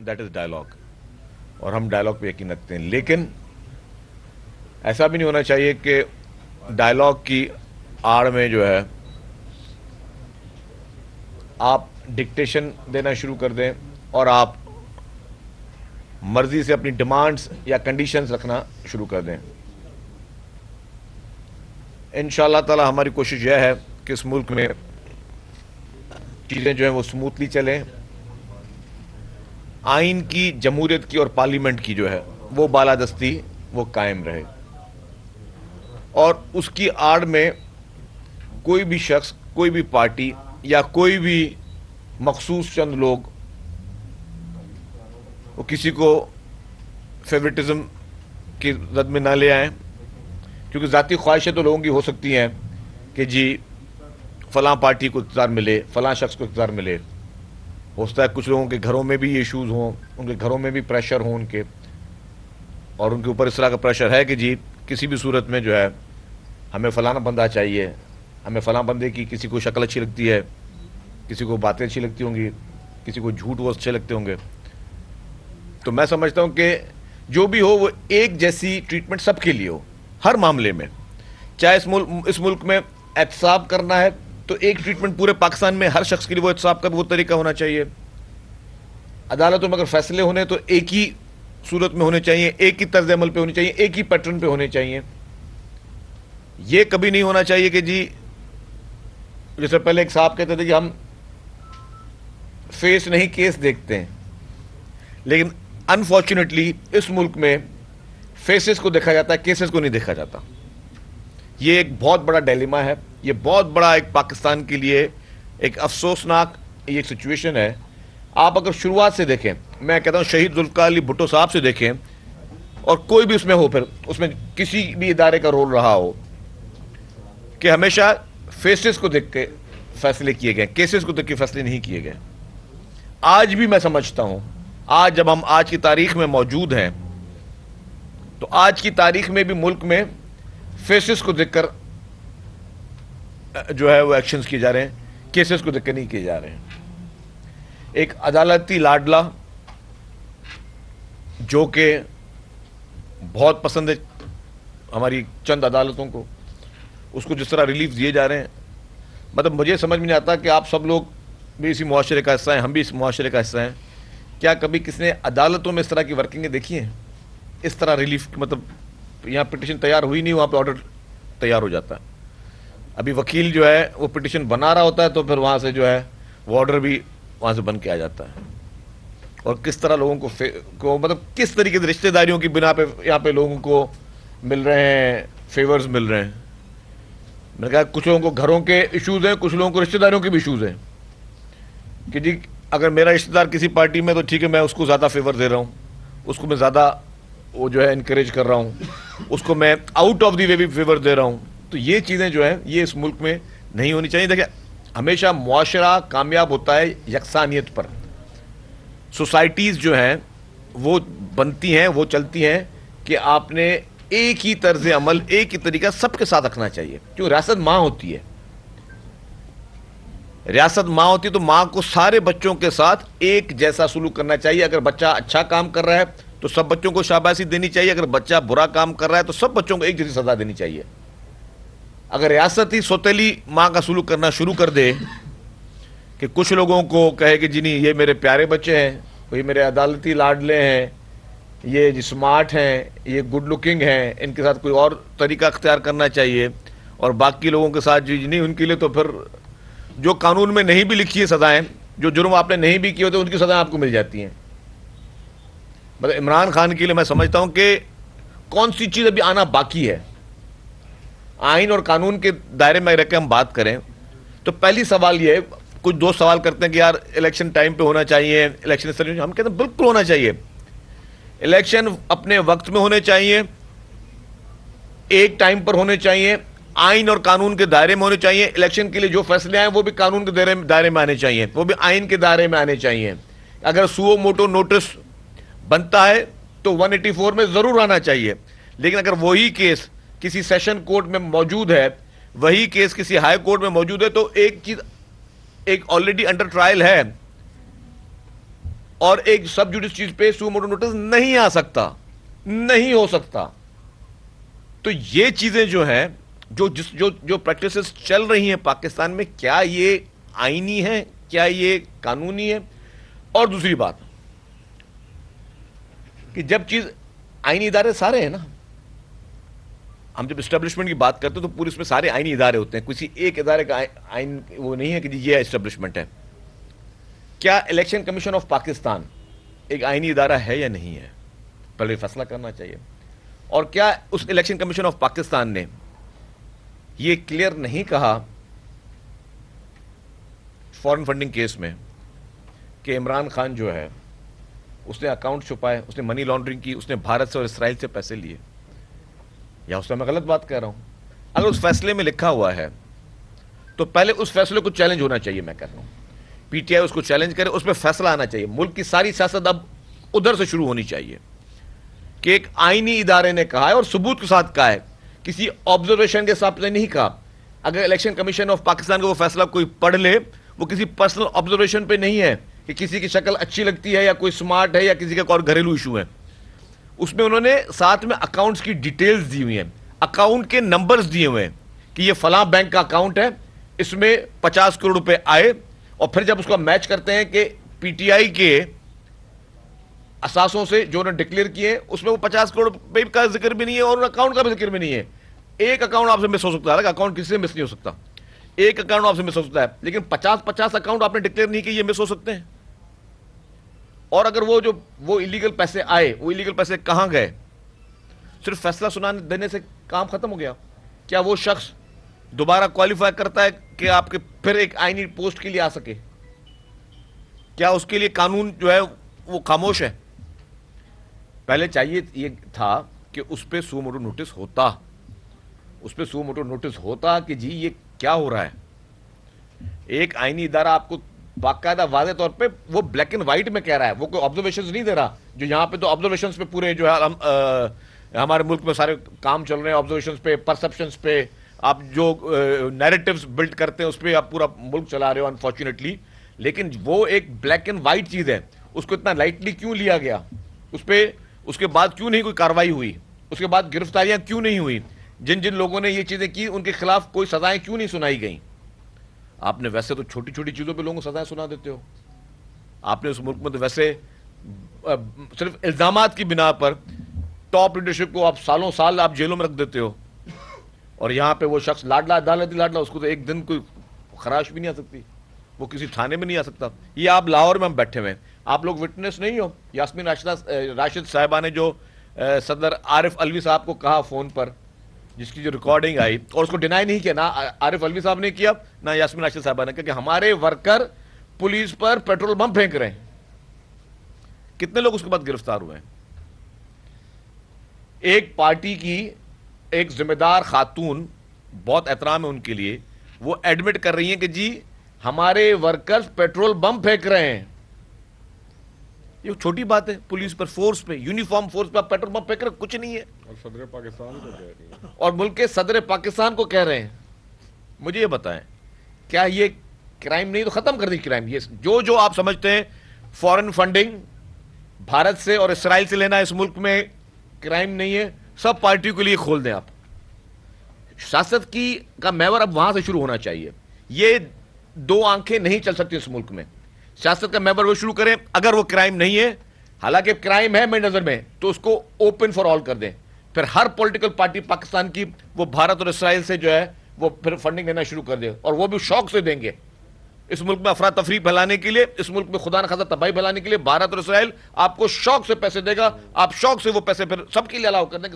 That is dialogue, اور ہم dialogue پہ یقین رکھتے ہیں، لیکن ایسا بھی نہیں ہونا چاہیے کہ ڈائلاگ کی آڑ میں جو ہے آپ ڈکٹیشن دینا شروع کر دیں اور آپ مرضی سے اپنی ڈیمانڈز یا کنڈیشنز رکھنا شروع کر دیں۔ انشاءاللہ تعالی ہماری کوشش یہ ہے کہ اس ملک میں چیزیں جو ہیں وہ سموتھلی چلیں، آئین کی، جمہوریت کی اور پارلیمنٹ کی جو ہے وہ بالادستی وہ قائم رہے، اور اس کی آڑ میں کوئی بھی شخص، کوئی بھی پارٹی یا کوئی بھی مخصوص چند لوگ وہ کسی کو فیورٹزم کی زد میں نہ لے آئیں، کیونکہ ذاتی خواہشیں تو لوگوں کی ہو سکتی ہیں کہ جی فلاں پارٹی کو اقتدار ملے، فلاں شخص کو اقتدار ملے۔ ہو سکتا ہے کچھ لوگوں کے گھروں میں بھی ایشوز ہوں، ان کے گھروں میں بھی پریشر ہوں ان کے، اور ان کے اوپر اس طرح کا پریشر ہے کہ جی کسی بھی صورت میں جو ہے ہمیں فلانا بندہ چاہیے، ہمیں فلاں بندے کی کسی کو شکل اچھی لگتی ہے، کسی کو باتیں اچھی لگتی ہوں گی، کسی کو جھوٹ وہ اچھے لگتے ہوں گے۔ تو میں سمجھتا ہوں کہ جو بھی ہو وہ ایک جیسی ٹریٹمنٹ سب کے لیے ہو، ہر معاملے میں، چاہے اس ملک میں احتساب کرنا ہے تو ایک ٹریٹمنٹ پورے پاکستان میں ہر شخص کے لیے وہ احتساب کا وہ طریقہ ہونا چاہیے۔ عدالتوں میں اگر فیصلے ہونے تو ایک ہی صورت میں ہونے چاہیے، ایک ہی طرز عمل پہ ہونے چاہیے، ایک ہی پیٹرن پہ ہونے چاہیے۔ یہ کبھی نہیں ہونا چاہیے کہ جی جیسے پہلے ایک صاحب کہتے تھے کہ ہم فیس نہیں کیس دیکھتے ہیں، لیکن انفارچونیٹلی اس ملک میں فیسز کو دیکھا جاتا ہے، کیسز کو نہیں دیکھا جاتا۔ یہ ایک بہت بڑا ڈیلیما ہے، یہ بہت بڑا ایک پاکستان کے لیے ایک افسوسناک یہ سچویشن ہے۔ آپ اگر شروعات سے دیکھیں، میں کہتا ہوں شہید ذوالفقار علی بھٹو صاحب سے دیکھیں، اور کوئی بھی اس میں ہو، پھر اس میں کسی بھی ادارے کا رول رہا ہو، کہ ہمیشہ فیسز کو دیکھ کے فیصلے کیے گئے، کیسز کو دیکھ کے فیصلے نہیں کیے گئے۔ آج بھی میں سمجھتا ہوں، آج جب ہم آج کی تاریخ میں موجود ہیں تو آج کی تاریخ میں بھی ملک میں فیسز کو دیکھ کر جو ہے وہ ایکشنز کیے جا رہے ہیں، کیسز کو دیکھ کر نہیں کیے جا رہے ہیں۔ ایک عدالتی لاڈلا جو کہ بہت پسند ہے ہماری چند عدالتوں کو، اس کو جس طرح ریلیف دیے جا رہے ہیں، مطلب مجھے سمجھ میں نہیں آتا کہ آپ سب لوگ بھی اسی معاشرے کا حصہ ہیں، ہم بھی اس معاشرے کا حصہ ہیں، کیا کبھی کس نے عدالتوں میں اس طرح کی ورکنگیں دیکھی ہیں؟ اس طرح ریلیف، مطلب یہاں پٹیشن تیار ہوئی نہیں، وہاں پہ آرڈر تیار ہو جاتا ہے۔ ابھی وکیل جو ہے وہ پٹیشن بنا رہا ہوتا ہے تو پھر وہاں سے جو ہے وہ آرڈر بھی وہاں سے بن کے آ جاتا ہے۔ اور کس طرح لوگوں کو مطلب کس طریقے سے رشتہ داریوں کی بنا پہ یہاں پہ لوگوں کو مل رہے ہیں، فیورز مل رہے ہیں۔ میں نے کہا کچھ لوگوں کو گھروں کے ایشوز ہیں، کچھ لوگوں کو رشتہ داریوں کے بھی ایشوز ہیں، کہ جی اگر میرا رشتہ دار کسی پارٹی میں تو ٹھیک ہے، میں اس کو زیادہ فیور دے رہا ہوں، اس کو میں زیادہ وہ جو ہے انکریج کر رہا ہوں، اس کو میں آؤٹ آف دی وے بھی فیور دے رہا ہوں۔ تو یہ چیزیں جو ہیں یہ اس ملک میں نہیں ہونی چاہیے۔ دیکھیں ہمیشہ معاشرہ کامیاب ہوتا ہے یکسانیت پر۔ سوسائٹیز جو ہیں وہ بنتی ہیں، وہ چلتی ہیں کہ آپ نے ایک ہی طرز عمل، ایک ہی طریقہ سب کے ساتھ رکھنا چاہیے، کیوں ریاست ماں ہوتی ہے، ریاست ماں ہوتی ہے تو ماں کو سارے بچوں کے ساتھ ایک جیسا سلوک کرنا چاہیے۔ اگر بچہ اچھا کام کر رہا ہے تو سب بچوں کو شاباشی دینی چاہیے، اگر بچہ برا کام کر رہا ہے تو سب بچوں کو ایک جیسی سزا دینی چاہیے۔ اگر ریاست ہی سوتیلی ماں کا سلوک کرنا شروع کر دے کہ کچھ لوگوں کو کہے کہ جی نہیں یہ میرے پیارے بچے ہیں، یہ میرے عدالتی لاڈلے ہیں، یہ جی سمارٹ ہیں، یہ گڈ لکنگ ہیں، ان کے ساتھ کوئی اور طریقہ اختیار کرنا چاہیے، اور باقی لوگوں کے ساتھ جی نہیں، ان کے لیے تو پھر جو قانون میں نہیں بھی لکھی ہے سزائیں، جو جرم آپ نے نہیں بھی کیے ہوتے ان کی سزائیں آپ کو مل جاتی ہیں۔ مطلب عمران خان کے لیے میں سمجھتا ہوں کہ کون سی چیز ابھی آنا باقی ہے۔ آئین اور قانون کے دائرے میں رہ کے ہم بات کریں تو پہلی سوال یہ ہے، کچھ دوست سوال کرتے ہیں کہ یار الیکشن ٹائم پہ ہونا چاہیے، الیکشن، ہم کہتے ہیں بالکل ہونا چاہیے۔ الیکشن اپنے وقت میں ہونے چاہیے، ایک ٹائم پر ہونے چاہیے، آئین اور قانون کے دائرے میں ہونے چاہیے۔ الیکشن کے لیے جو فیصلے آئیں وہ بھی قانون کے دائرے میں آنے چاہیے، وہ بھی آئین کے دائرے میں آنے چاہیے۔ اگر سو موٹو نوٹس بنتا ہے تو 184 میں ضرور آنا چاہیے، لیکن اگر وہی کیس کسی سیشن کورٹ میں موجود ہے، وہی کیس کسی ہائی کورٹ میں موجود ہے، تو ایک چیز ایک آلریڈی انڈر ٹرائل ہے اور ایک سب جوڈیس چیز پہ سو موٹو نوٹس نہیں آ سکتا، نہیں ہو سکتا. تو یہ چیزیں جو ہیں جو پریکٹسز چل رہی ہیں پاکستان میں، کیا یہ آئینی ہے، کیا یہ قانونی ہے؟ اور دوسری بات کہ جب چیز آئینی ادارے سارے ہیں نا، ہم جب اسٹیبلشمنٹ کی بات کرتے ہیں تو پورے اس میں سارے آئینی ادارے ہوتے ہیں، کسی ایک ادارے کا آئین وہ نہیں ہے کہ یہ اسٹیبلشمنٹ ہے. کیا الیکشن کمیشن آف پاکستان ایک آئینی ادارہ ہے یا نہیں ہے؟ پہلے فیصلہ کرنا چاہیے. اور کیا اس الیکشن کمیشن آف پاکستان نے یہ کلیئر نہیں کہا فورن فنڈنگ کیس میں کہ عمران خان جو ہے اس نے اکاؤنٹ چھپائے، اس نے منی لانڈرنگ کی، اس نے بھارت سے اور اسرائیل سے پیسے لیے؟ یا اس میں غلط بات کہہ رہا ہوں؟ اگر اس فیصلے میں لکھا ہوا ہے تو پہلے اس فیصلے کو چیلنج ہونا چاہیے. میں کہہ رہا ہوں پی ٹی آئی اس کو چیلنج کرے، اس پہ فیصلہ آنا چاہیے. ملک کی ساری سیاست اب ادھر سے شروع ہونی چاہیے کہ ایک آئینی ادارے نے کہا ہے اور ثبوت کے ساتھ کہا ہے، کسی آبزرویشن کے حساب سے نہیں کہا. اگر الیکشن کمیشن آف پاکستان کا وہ فیصلہ کوئی پڑھ لے، وہ کسی پرسنل آبزرویشن پہ نہیں ہے کہ کسی کی شکل اچھی لگتی ہے یا کوئی سمارٹ ہے یا کسی کا کوئی گھریلو ایشو ہے. اس میں انہوں نے ساتھ میں اکاؤنٹس کی ڈیٹیلز دی ہوئی ہیں، اکاؤنٹ کے نمبرز دیے ہوئے ہیں کہ یہ فلاں بینک کا اکاؤنٹ ہے، اس میں 50 کروڑ روپے آئے. اور پھر جب اس کو میچ کرتے ہیں کہ پی ٹی آئی کے اساسوں سے جو انہوں نے ڈکلیئر کیے اس میں وہ 50 کروڑ روپے کا ذکر بھی نہیں ہے اور اکاؤنٹ کا بھی ذکر بھی نہیں ہے. ایک اکاؤنٹ آپ سے مس ہو سکتا ہے، اکاؤنٹ کسی سے مس نہیں ہو سکتا، ایک اکاؤنٹ آپ سے مس ہو سکتا ہے، لیکن 50 اکاؤنٹ آپ نے ڈکلیئر نہیں کیے، یہ مس ہو سکتے ہیں. اور اگر وہ ایلیگل پیسے آئے، وہ ایلیگل پیسے کہاں گئے؟ صرف فیصلہ سنانے دینے سے کام ختم ہو گیا؟ کیا وہ شخص دوبارہ کوالیفائی کرتا ہے کہ آپ کے پھر ایک آئینی پوسٹ کے لیے آ سکے؟ کیا اس کے لیے قانون جو ہے وہ خاموش ہے؟ پہلے چاہیے یہ تھا کہ اس پہ سو موٹو نوٹس ہوتا، اس پہ سو موٹو نوٹس ہوتا کہ جی یہ کیا ہو رہا ہے. ایک آئینی ادارہ آپ کو باقاعدہ واضح طور پہ وہ بلیک اینڈ وائٹ میں کہہ رہا ہے، وہ کوئی آبزرویشنز نہیں دے رہا. جو یہاں پہ تو آبزرویشنز پہ پورے جو ہے ہمارے ملک میں سارے کام چل رہے ہیں، آبزرویشنز پہ، پرسپشنز پہ، آپ جو نیریٹیوز بلڈ کرتے ہیں اس پہ آپ پورا ملک چلا رہے ہو انفارچونیٹلی. لیکن وہ ایک بلیک اینڈ وائٹ چیز ہے، اس کو اتنا لائٹلی کیوں لیا گیا؟ اس پہ اس کے بعد کیوں نہیں کوئی کارروائی ہوئی؟ اس کے بعد گرفتاریاں کیوں نہیں ہوئی؟ جن جن لوگوں نے یہ چیزیں کی ان کے خلاف کوئی سزائیں کیوں نہیں سنائی گئیں؟ آپ نے ویسے تو چھوٹی چھوٹی چیزوں پہ لوگوں کو سزائیں سنا دیتے ہو. آپ نے اس ملک میں تو ویسے صرف الزامات کی بنا پر ٹاپ لیڈرشپ کو آپ سالوں سال آپ جیلوں میں رکھ دیتے ہو. اور یہاں پہ وہ شخص لاڈلا عدالتی اس کو تو ایک دن کوئی خراش بھی نہیں آ سکتی، وہ کسی تھانے میں نہیں آ سکتا. یہ آپ لاہور میں ہم بیٹھے ہوئے ہیں، آپ لوگ وٹنس نہیں ہو. یاسمین راشد صاحبہ نے جو صدر عارف علوی صاحب کو کہا فون پر، جس کی جو ریکارڈنگ آئی، اور اس کو ڈینائی نہیں کیا، نہ عارف علوی صاحب نے کیا نہ یاسمین راشد صاحبہ نے کہا کہ ہمارے ورکر پولیس پر پیٹرول بم پھینک رہے ہیں. کتنے لوگ اس کے بعد گرفتار ہوئے ہیں؟ ایک پارٹی کی ایک ذمہ دار خاتون، بہت احترام ہے ان کے لیے، وہ ایڈمٹ کر رہی ہیں کہ جی ہمارے ورکرز پیٹرول بم پھینک رہے ہیں. یہ چھوٹی بات ہے، پولیس پر، فورس پہ، یونیفارم فورس پہ آپ پیٹرول بم پھینک رہے، کچھ نہیں ہے. اور صدر پاکستان کو کہہ رہی ہیں، اور ملک کے صدر پاکستان کو کہہ رہے ہیں. مجھے یہ بتائیں کیا یہ کرائم نہیں؟ تو ختم کر دی کرائم. یہ جو آپ سمجھتے ہیں فورن فنڈنگ بھارت سے اور اسرائیل سے لینا اس ملک میں کرائم نہیں ہے، سب پارٹیوں کے لیے کھول دیں آپ. سیاست کی کا محور اب وہاں سے شروع ہونا چاہیے. یہ دو آنکھیں نہیں چل سکتی اس ملک میں. سیاست کا محور وہ شروع کریں، اگر وہ کرائم نہیں ہے، حالانکہ کرائم ہے میری نظر میں، تو اس کو اوپن فار آل کر دیں. پھر ہر پولیٹیکل پارٹی پاکستان کی وہ بھارت اور اسرائیل سے جو ہے وہ پھر فنڈنگ دینا شروع کر دے، اور وہ بھی شوق سے دیں گے. اس ملک میں افراتفری پھیلانے کے لیے، اس ملک میں خدا نخواستہ تباہی پھیلانے کے لیے بھارت اور اسرائیل آپ کو شوق سے پیسے دے گا. آپ شوق سے وہ پیسے پھر سب کے لیے الاؤ کر دیں کہ